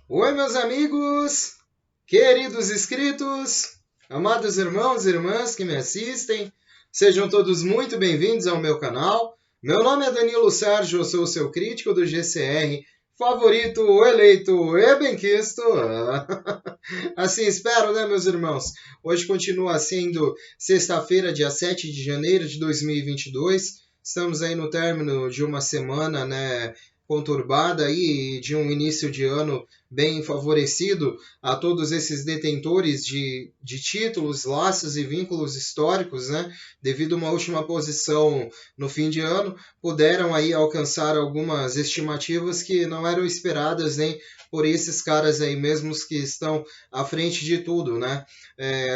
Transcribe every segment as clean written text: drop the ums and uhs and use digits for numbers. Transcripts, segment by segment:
Oi, meus amigos, queridos inscritos, amados irmãos e irmãs que me assistem, sejam todos muito bem-vindos ao meu canal. Meu nome é Danilo Sérgio, eu sou o seu crítico do GCR, favorito, eleito e benquisto. Assim espero, né, meus irmãos? Hoje continua sendo sexta-feira, dia 7 de janeiro de 2022. Estamos aí no término de uma semana, né, conturbada aí, de um início de ano bem favorecido a todos esses detentores de títulos, laços e vínculos históricos, né? Devido a uma última posição no fim de ano, puderam aí alcançar algumas estimativas que não eram esperadas nem por esses caras aí mesmos que estão à frente de tudo, né?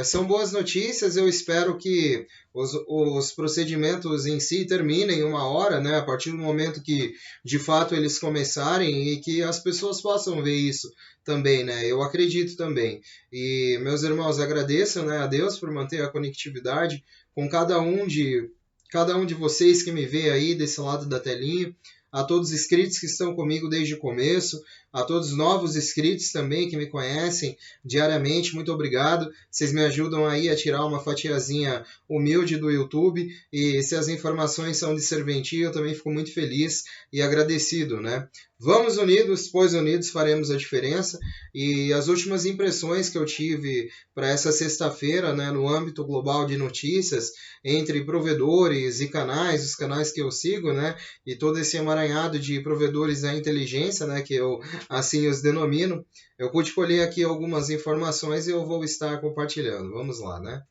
São boas notícias, eu espero que os procedimentos em si terminem uma hora, né? A partir do momento que de fato eles começarem e que as pessoas possam ver isso também, né? Eu acredito também. E meus irmãos, agradeço, né, a Deus por manter a conectividade com cada um de vocês que me vê aí desse lado da telinha, a todos os inscritos que estão comigo desde o começo, a todos os novos inscritos também que me conhecem diariamente, muito obrigado. Vocês me ajudam aí a tirar uma fatiazinha humilde do YouTube e se as informações são de serventia, eu também fico muito feliz e agradecido, né? Vamos unidos, pois unidos faremos a diferença. E as últimas impressões que eu tive para essa sexta-feira, né, no âmbito global de notícias, entre provedores e canais, os canais que eu sigo, né, e todo esse emaranhado de provedores da inteligência, né, que eu assim os denomino, eu pude colher aqui algumas informações e eu vou estar compartilhando. Vamos lá, né?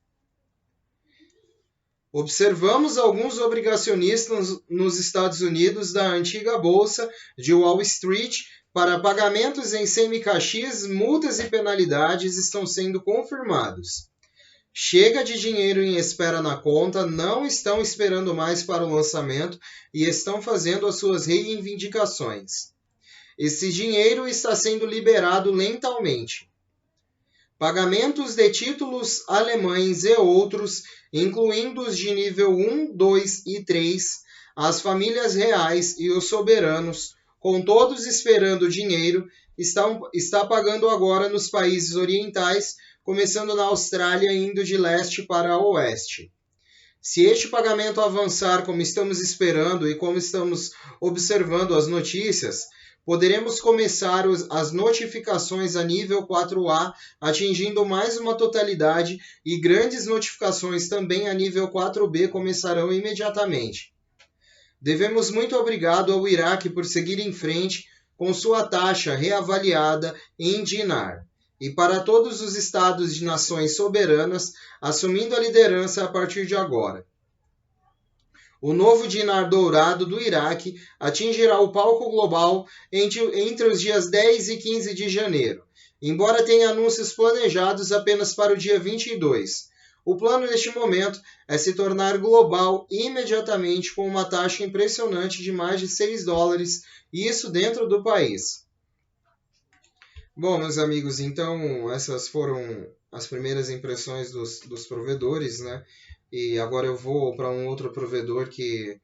Observamos alguns obrigacionistas nos Estados Unidos da antiga bolsa de Wall Street para pagamentos em semi-caixis, multas e penalidades estão sendo confirmados. Chega de dinheiro em espera na conta, não estão esperando mais para o lançamento e estão fazendo as suas reivindicações. Esse dinheiro está sendo liberado lentamente. Pagamentos de títulos alemães e outros, incluindo os de nível 1, 2 e 3, as famílias reais e os soberanos, com todos esperando dinheiro, está pagando agora nos países orientais, começando na Austrália e indo de leste para oeste. Se este pagamento avançar como estamos esperando e como estamos observando as notícias, poderemos começar as notificações a nível 4A, atingindo mais uma totalidade, e grandes notificações também a nível 4B começarão imediatamente. Devemos muito obrigado ao Iraque por seguir em frente com sua taxa reavaliada em dinar, e para todos os estados de nações soberanas, assumindo a liderança a partir de agora. O novo dinar dourado do Iraque atingirá o palco global entre os dias 10 e 15 de janeiro, embora tenha anúncios planejados apenas para o dia 22. O plano neste momento é se tornar global imediatamente com uma taxa impressionante de mais de 6 dólares, e isso dentro do país. Bom, meus amigos, então essas foram as primeiras impressões dos provedores, né? E agora eu vou para um outro provedor que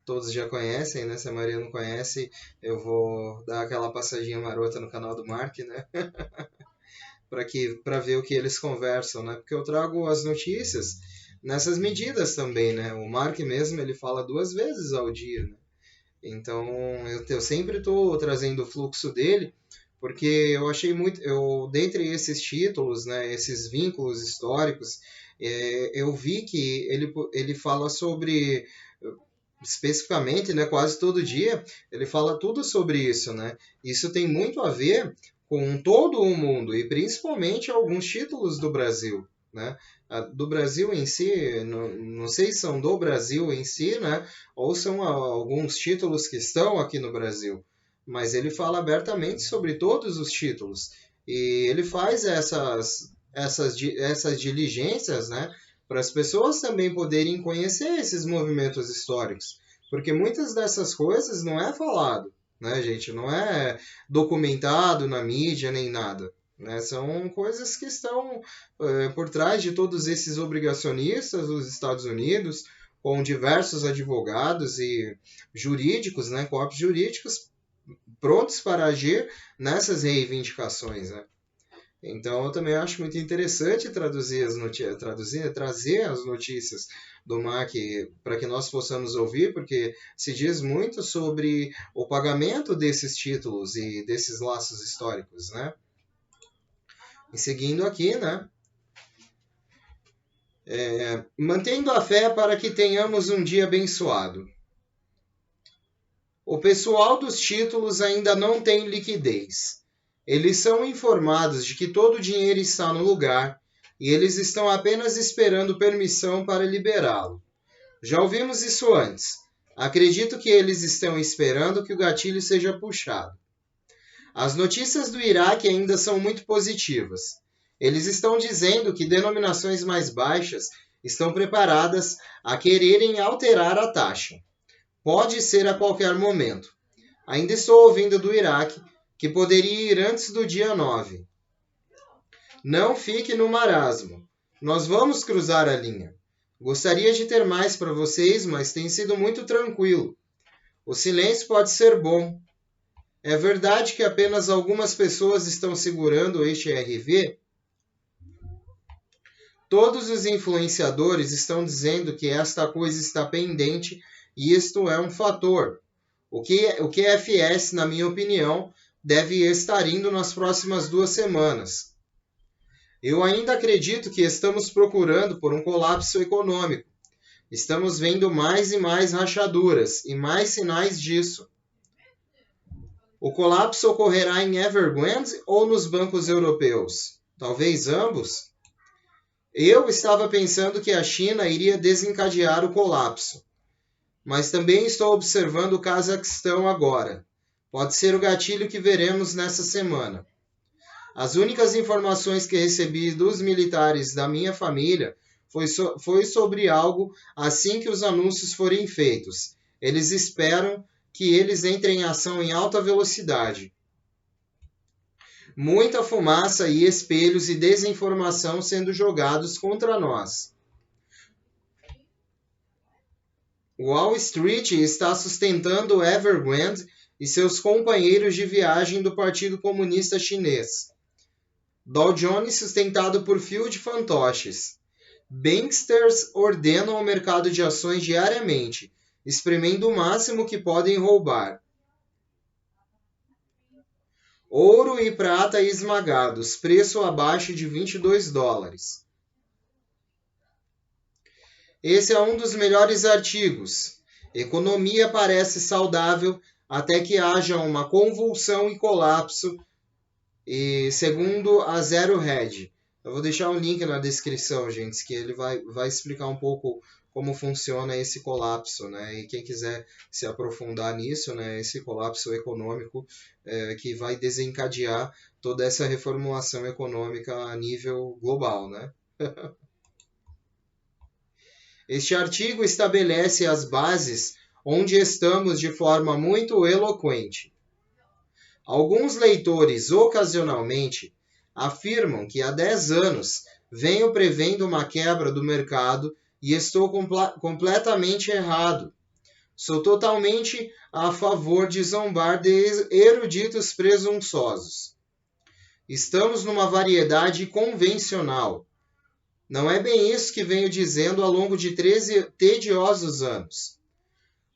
todos já conhecem, né? Se a maioria não conhece, eu vou dar aquela passadinha marota no canal do Mark, né? Para ver o que eles conversam, né? Porque eu trago as notícias nessas medidas também, né? O Mark mesmo, ele fala 2 vezes ao dia, né? Então, eu sempre estou trazendo o fluxo dele, porque eu achei muito, dentre esses títulos, né, esses vínculos históricos, eu vi que ele fala sobre, especificamente, né, quase todo dia, ele fala tudo sobre isso, né? Isso tem muito a ver com todo o mundo e principalmente alguns títulos do Brasil, né? Do Brasil em si, não sei se são do Brasil em si, né? Ou são alguns títulos que estão aqui no Brasil, mas ele fala abertamente sobre todos os títulos e ele faz essas diligências, né? Para as pessoas também poderem conhecer esses movimentos históricos, porque muitas dessas coisas não é falado, né, gente? Não é documentado na mídia nem nada. Né? São coisas que estão por trás de todos esses obrigacionistas dos Estados Unidos, com diversos advogados e jurídicos, né, corpos jurídicos, prontos para agir nessas reivindicações, né? Então, eu também acho muito interessante trazer as notícias do MAC para que nós possamos ouvir, porque se diz muito sobre o pagamento desses títulos e desses laços históricos, né? E seguindo aqui, né? Mantendo a fé para que tenhamos um dia abençoado. O pessoal dos títulos ainda não tem liquidez. Eles são informados de que todo o dinheiro está no lugar e eles estão apenas esperando permissão para liberá-lo. Já ouvimos isso antes. Acredito que eles estão esperando que o gatilho seja puxado. As notícias do Iraque ainda são muito positivas. Eles estão dizendo que denominações mais baixas estão preparadas a quererem alterar a taxa. Pode ser a qualquer momento. Ainda estou ouvindo do Iraque que poderia ir antes do dia 9. Não fique no marasmo. Nós vamos cruzar a linha. Gostaria de ter mais para vocês, mas tem sido muito tranquilo. O silêncio pode ser bom. É verdade que apenas algumas pessoas estão segurando este RV? Todos os influenciadores estão dizendo que esta coisa está pendente e isto é um fator. O QFS, na minha opinião, deve estar indo nas próximas 2 semanas. Eu ainda acredito que estamos procurando por um colapso econômico. Estamos vendo mais e mais rachaduras e mais sinais disso. O colapso ocorrerá em Evergrande ou nos bancos europeus? Talvez ambos? Eu estava pensando que a China iria desencadear o colapso, mas também estou observando o Cazaquistão agora. Pode ser o gatilho que veremos nessa semana. As únicas informações que recebi dos militares da minha família foi sobre algo assim que os anúncios forem feitos. Eles esperam que eles entrem em ação em alta velocidade. Muita fumaça e espelhos e desinformação sendo jogados contra nós. Wall Street está sustentando Evergrande e seus companheiros de viagem do Partido Comunista Chinês. Dow Jones sustentado por fio de fantoches. Banksters ordenam o mercado de ações diariamente, espremendo o máximo que podem roubar. Ouro e prata esmagados, preço abaixo de $22. Esse é um dos melhores artigos. Economia parece saudável até que haja uma convulsão e colapso, e segundo a Zero Hedge. Eu vou deixar um link na descrição, gente, que ele vai explicar um pouco como funciona esse colapso, né? E quem quiser se aprofundar nisso, né? Esse colapso econômico que vai desencadear toda essa reformulação econômica a nível global, né? Este artigo estabelece as bases onde estamos de forma muito eloquente. Alguns leitores, ocasionalmente, afirmam que há 10 anos venho prevendo uma quebra do mercado e estou completamente errado. Sou totalmente a favor de zombar de eruditos presunçosos. Estamos numa variedade convencional. Não é bem isso que venho dizendo ao longo de 13 tediosos anos.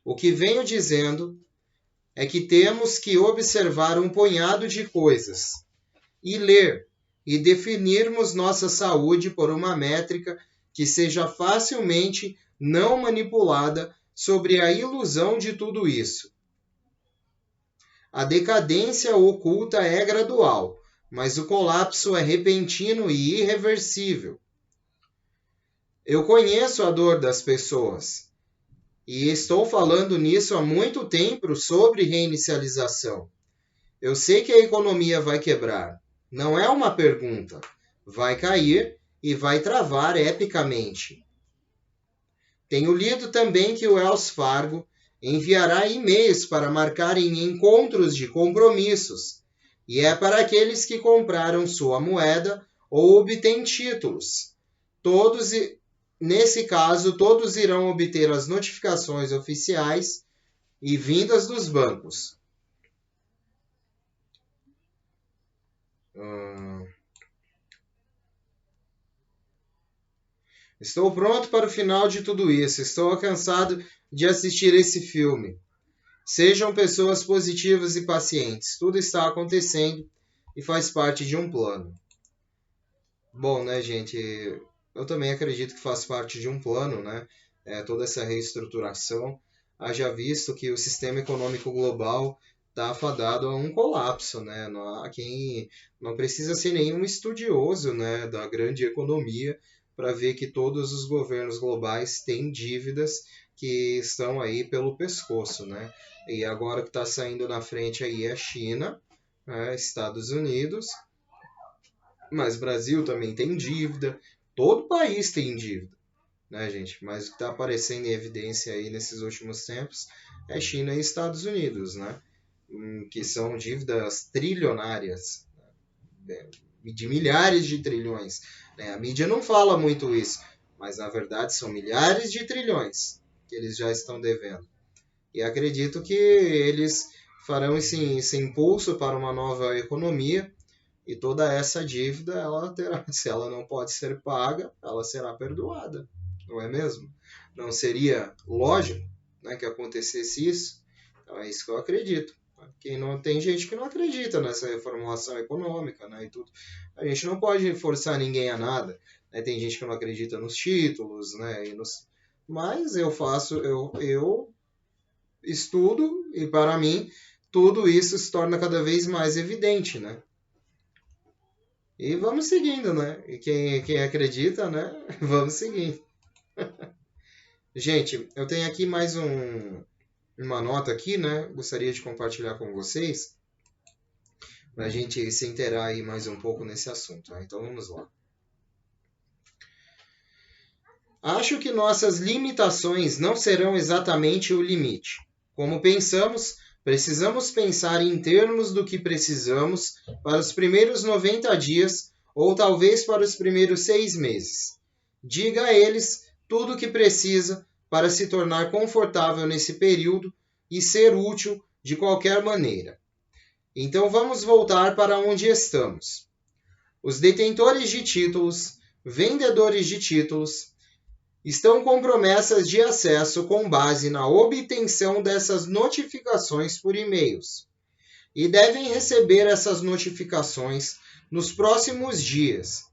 O que venho dizendo é que temos que observar um punhado de coisas e ler e definirmos nossa saúde por uma métrica que seja facilmente não manipulada sobre a ilusão de tudo isso. A decadência oculta é gradual, mas o colapso é repentino e irreversível. Eu conheço a dor das pessoas e estou falando nisso há muito tempo sobre reinicialização. Eu sei que a economia vai quebrar. Não é uma pergunta. Vai cair e vai travar epicamente. Tenho lido também que o Wells Fargo enviará e-mails para marcarem encontros de compromissos, e é para aqueles que compraram sua moeda ou obtêm títulos. Nesse caso, todos irão obter as notificações oficiais e vindas dos bancos. Estou pronto para o final de tudo isso. Estou cansado de assistir esse filme. Sejam pessoas positivas e pacientes. Tudo está acontecendo e faz parte de um plano. Bom, né, gente? Eu também acredito que faz parte de um plano, né? Toda essa reestruturação. Haja visto que o sistema econômico global está afadado a um colapso, né? Quem não precisa ser nenhum estudioso, né, da grande economia para ver que todos os governos globais têm dívidas que estão aí pelo pescoço, né? E agora o que está saindo na frente aí é a China, né, Estados Unidos, mas Brasil também tem dívida, todo país tem dívida, né, gente? Mas o que está aparecendo em evidência aí nesses últimos tempos é China e Estados Unidos, né? Que são dívidas trilionárias, né? De milhares de trilhões. Né? A mídia não fala muito isso, mas na verdade são milhares de trilhões que eles já estão devendo. E acredito que eles farão esse impulso para uma nova economia e toda essa dívida, ela terá, se ela não pode ser paga, ela será perdoada, não é mesmo? Não seria lógico, né, que acontecesse isso? Então é isso que eu acredito. Tem gente que não acredita nessa reformulação econômica, né, e tudo. A gente não pode forçar ninguém a nada. Né? Tem gente que não acredita nos títulos, né, mas eu estudo e para mim tudo isso se torna cada vez mais evidente, né? E vamos seguindo, né? E quem acredita, né? Vamos seguindo. Gente, eu tenho aqui mais uma nota aqui, né? Gostaria de compartilhar com vocês para a gente se inteirar aí mais um pouco nesse assunto. Né? Então vamos lá. Acho que nossas limitações não serão exatamente o limite. Como pensamos, precisamos pensar em termos do que precisamos para os primeiros 90 dias ou talvez para os primeiros 6 meses. Diga a eles tudo o que precisa para se tornar confortável nesse período e ser útil de qualquer maneira. Então vamos voltar para onde estamos. Os detentores de títulos, vendedores de títulos, estão com promessas de acesso com base na obtenção dessas notificações por e-mails e devem receber essas notificações nos próximos dias.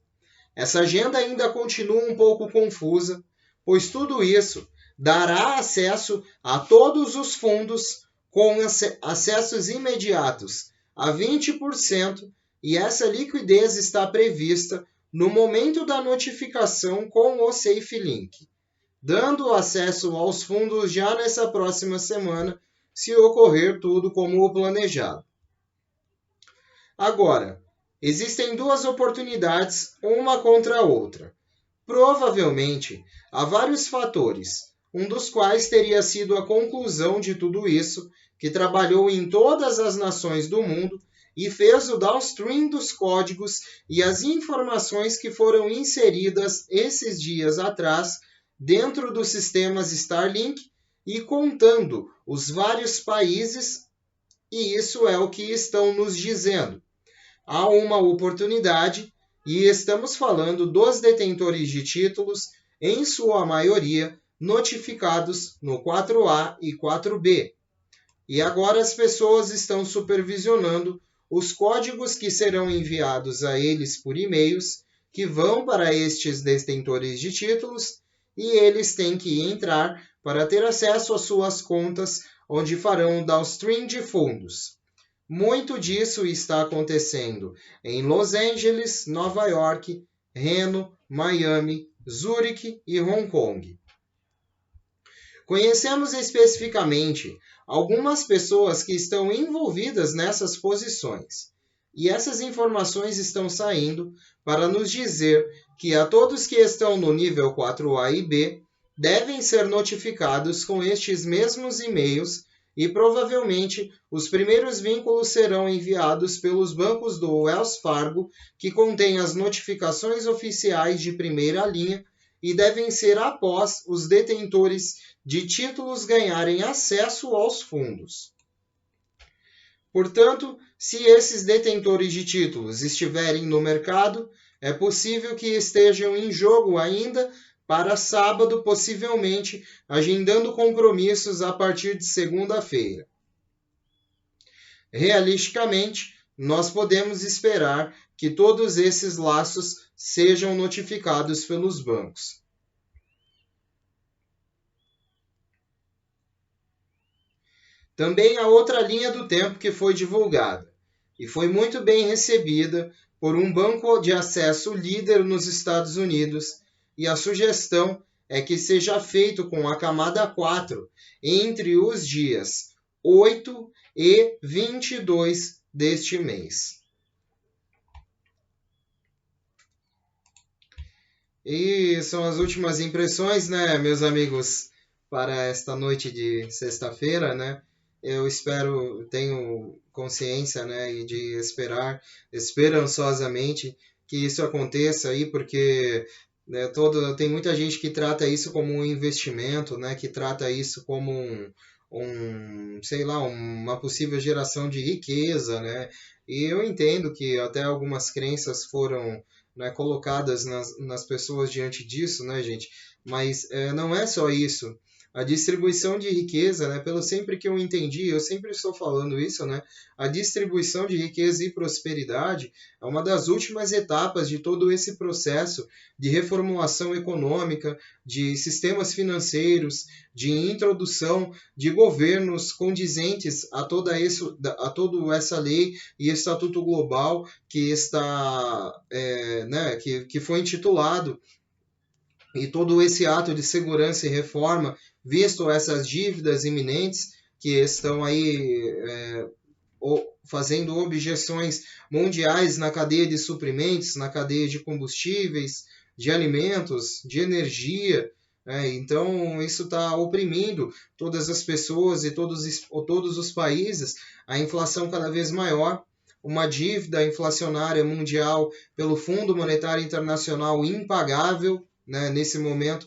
Essa agenda ainda continua um pouco confusa, pois tudo isso dará acesso a todos os fundos com acessos imediatos a 20% e essa liquidez está prevista no momento da notificação com o SafeLink, dando acesso aos fundos já nessa próxima semana, se ocorrer tudo como o planejado. Agora, existem duas oportunidades, uma contra a outra. Provavelmente, há vários fatores, um dos quais teria sido a conclusão de tudo isso, que trabalhou em todas as nações do mundo e fez o downstream dos códigos e as informações que foram inseridas esses dias atrás dentro dos sistemas Starlink e contando os vários países, e isso é o que estão nos dizendo. Há uma oportunidade e estamos falando dos detentores de títulos, em sua maioria notificados no 4A e 4B. E agora as pessoas estão supervisionando os códigos que serão enviados a eles por e-mails, que vão para estes detentores de títulos, e eles têm que entrar para ter acesso às suas contas, onde farão downstream de fundos. Muito disso está acontecendo em Los Angeles, Nova York, Reno, Miami, Zurique e Hong Kong. Conhecemos especificamente algumas pessoas que estão envolvidas nessas posições. E essas informações estão saindo para nos dizer que a todos que estão no nível 4A e B devem ser notificados com estes mesmos e-mails e provavelmente os primeiros vínculos serão enviados pelos bancos do Wells Fargo, que contém as notificações oficiais de primeira linha e devem ser após os detentores de títulos ganharem acesso aos fundos. Portanto, Se esses detentores de títulos estiverem no mercado, é possível que estejam em jogo ainda para sábado, possivelmente agendando compromissos a partir de segunda-feira. Realisticamente, nós podemos esperar que todos esses laços sejam notificados pelos bancos. Também há outra linha do tempo que foi divulgada e foi muito bem recebida por um banco de acesso líder nos Estados Unidos, e a sugestão é que seja feito com a camada 4 entre os dias 8 e 22 deste mês. E são as últimas impressões, né, meus amigos, para esta noite de sexta-feira, né? Eu espero, tenho consciência, né, e de esperar esperançosamente que isso aconteça aí, porque né, tem muita gente que trata isso como um investimento, né, que trata isso como sei lá, uma possível geração de riqueza, né? E eu entendo que até algumas crenças foram, né, colocadas nas pessoas diante disso, né, gente? Mas não é só isso. A distribuição de riqueza, né, pelo sempre que eu entendi, eu sempre estou falando isso, né, a distribuição de riqueza e prosperidade é uma das últimas etapas de todo esse processo de reformulação econômica, de sistemas financeiros, de introdução de governos condizentes a toda essa lei e estatuto global que está, né, que foi intitulado, e todo esse ato de segurança e reforma, visto essas dívidas iminentes que estão aí fazendo objeções mundiais na cadeia de suprimentos, na cadeia de combustíveis, de alimentos, de energia. Então, isso está oprimindo todas as pessoas e todos os países, a inflação cada vez maior, uma dívida inflacionária mundial pelo Fundo Monetário Internacional impagável, né, nesse momento,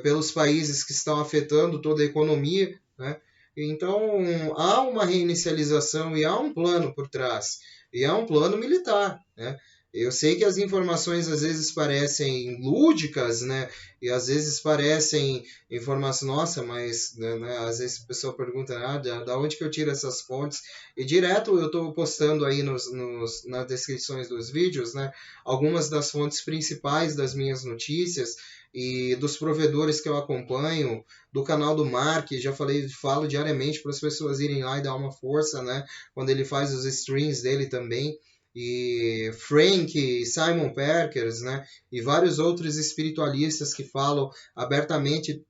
pelos países que estão afetando toda a economia, né? Então, há uma reinicialização e há um plano por trás, e há um plano militar, né? Eu sei que as informações às vezes parecem lúdicas, né? E às vezes parecem informações, nossa, mas né, às vezes a pessoa pergunta, da onde que eu tiro essas fontes? E direto eu estou postando aí nas descrições dos vídeos, né? Algumas das fontes principais das minhas notícias e dos provedores que eu acompanho, do canal do Mark, já falo diariamente para as pessoas irem lá e dar uma força, né? Quando ele faz os streams dele também. E Frank, Simon Perkers, né? E vários outros espiritualistas que falam abertamente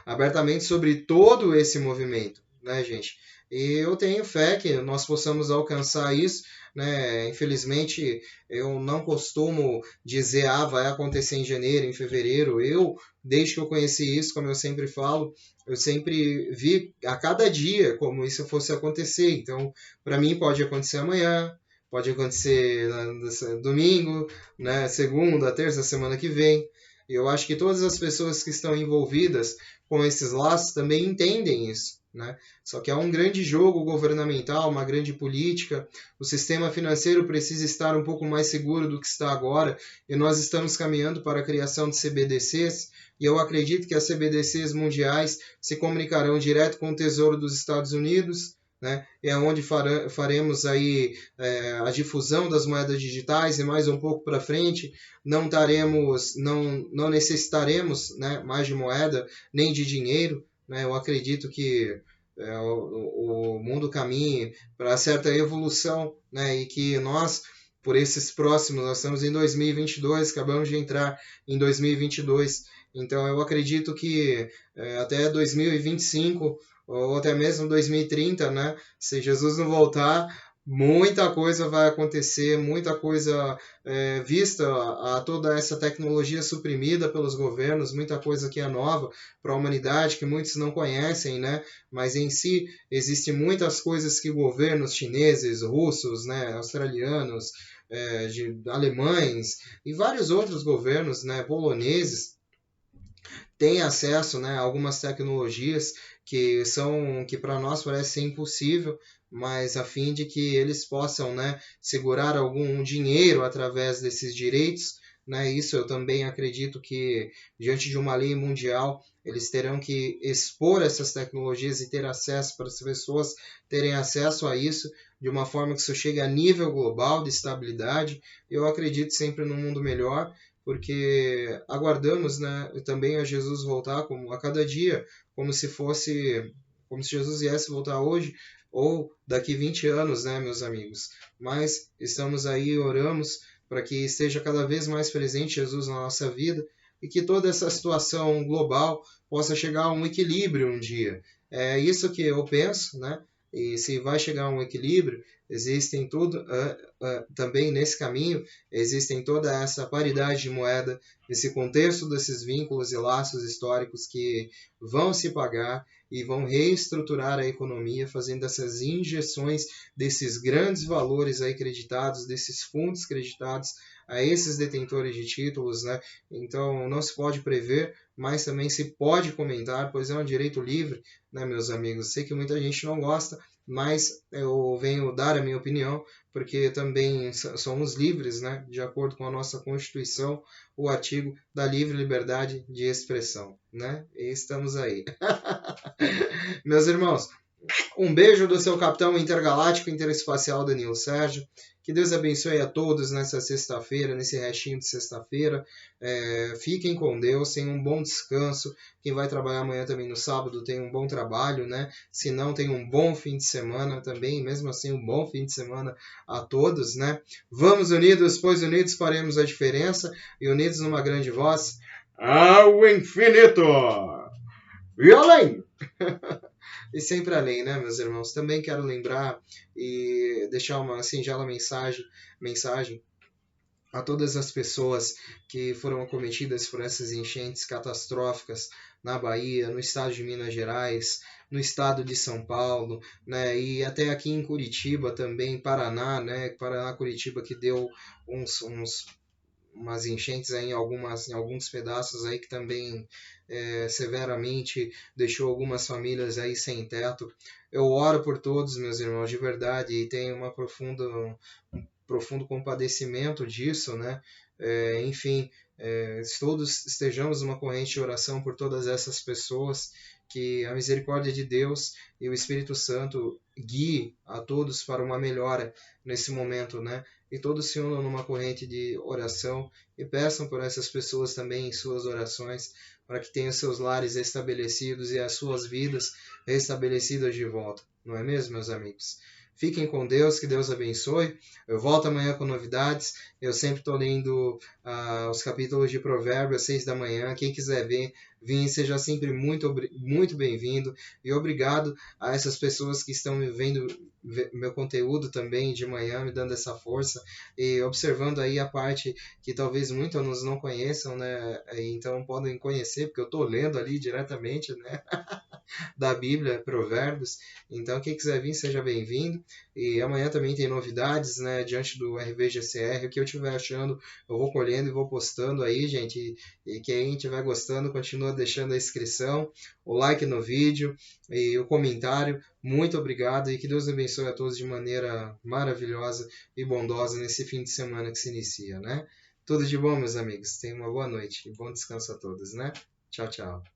abertamente sobre todo esse movimento, né, gente? E eu tenho fé que nós possamos alcançar isso, né? Infelizmente, eu não costumo dizer, vai acontecer em janeiro, em fevereiro. Desde que eu conheci isso, como eu sempre falo, eu sempre vi a cada dia como isso fosse acontecer. Então, para mim, pode acontecer amanhã, pode acontecer no domingo, né? Segunda, terça, semana que vem. Eu acho que todas as pessoas que estão envolvidas com esses laços também entendem isso, né? Só que há um grande jogo governamental, uma grande política. O sistema financeiro precisa estar um pouco mais seguro do que está agora, e nós estamos caminhando para a criação de CBDCs, e eu acredito que as CBDCs mundiais se comunicarão direto com o Tesouro dos Estados Unidos, né? É onde faremos aí a difusão das moedas digitais, e mais um pouco para frente não necessitaremos, né, mais de moeda nem de dinheiro, né? Eu acredito que o mundo caminhe para certa evolução, né? E que nós, por esses próximos, nós estamos em 2022, acabamos de entrar em 2022, então eu acredito que até 2025 ou até mesmo 2030, né? Se Jesus não voltar, muita coisa vai acontecer, muita coisa vista a toda essa tecnologia suprimida pelos governos, muita coisa que é nova para a humanidade, que muitos não conhecem, né? Mas em si, existem muitas coisas que governos chineses, russos, né, australianos, alemães e vários outros governos, né, poloneses, têm acesso, né, a algumas tecnologias que para nós parece ser impossível, mas a fim de que eles possam, né, segurar algum dinheiro através desses direitos, né? Isso eu também acredito que, diante de uma lei mundial, eles terão que expor essas tecnologias e ter acesso para as pessoas terem acesso a isso de uma forma que isso chegue a nível global de estabilidade. Eu acredito sempre num mundo melhor, porque aguardamos, né, também a Jesus voltar como a cada dia, como se Jesus viesse voltar hoje ou daqui 20 anos, né, meus amigos. Mas estamos aí, oramos para que esteja cada vez mais presente Jesus na nossa vida e que toda essa situação global possa chegar a um equilíbrio um dia. É isso que eu penso, né? E se vai chegar a um equilíbrio, existem tudo também nesse caminho, existem toda essa paridade de moeda, esse contexto desses vínculos e laços históricos que vão se pagar e vão reestruturar a economia, fazendo essas injeções desses grandes valores aí creditados, desses fundos creditados a esses detentores de títulos, né? Então não se pode prever, mas também se pode comentar, pois é um direito livre, né, meus amigos? Sei que muita gente não gosta, mas eu venho dar a minha opinião, porque também somos livres, né, de acordo com a nossa Constituição, o artigo da livre liberdade de expressão, né? E estamos aí. Meus irmãos, um beijo do seu capitão intergaláctico interespacial Danilo Sérgio. Que Deus abençoe a todos nessa sexta-feira, nesse restinho de sexta-feira. Fiquem com Deus, tenham um bom descanso. Quem vai trabalhar amanhã também no sábado tem um bom trabalho, né? Se não, tem um bom fim de semana também. Mesmo assim, um bom fim de semana a todos, né? Vamos unidos, pois unidos faremos a diferença. E unidos numa grande voz, ao infinito e além! E sempre além, né, meus irmãos? Também quero lembrar e deixar uma singela mensagem a todas as pessoas que foram acometidas por essas enchentes catastróficas na Bahia, no estado de Minas Gerais, no estado de São Paulo, né, e até aqui em Curitiba também, Paraná, né, Paraná, Curitiba, que deu umas enchentes aí em alguns pedaços aí que também severamente deixou algumas famílias aí sem teto. Eu oro por todos, meus irmãos, de verdade, e tenho um profundo compadecimento disso, né? Enfim, todos estejamos numa corrente de oração por todas essas pessoas, que a misericórdia de Deus e o Espírito Santo guie a todos para uma melhora nesse momento, né? E todos se unam numa corrente de oração e peçam por essas pessoas também em suas orações, para que tenham seus lares restabelecidos e as suas vidas restabelecidas de volta. Não é mesmo, meus amigos? Fiquem com Deus, que Deus abençoe. Eu volto amanhã com novidades. Eu sempre estou lendo os capítulos de Provérbios às 6 da manhã. Quem quiser vir, seja sempre muito bem-vindo. E obrigado a essas pessoas que estão vendo meu conteúdo também de manhã, me dando essa força e observando aí a parte que talvez muitos não conheçam, né? Então podem conhecer, porque eu estou lendo ali diretamente, né? Da Bíblia, Provérbios. Então, quem quiser vir, seja bem-vindo. E amanhã também tem novidades, né, diante do RVGCR. O que eu estiver achando, eu vou colhendo e vou postando aí, gente. E quem estiver gostando, continua deixando a inscrição, o like no vídeo e o comentário. Muito obrigado e que Deus abençoe a todos de maneira maravilhosa e bondosa nesse fim de semana que se inicia, né? Tudo de bom, meus amigos. Tenham uma boa noite e bom descanso a todos, né? Tchau, tchau.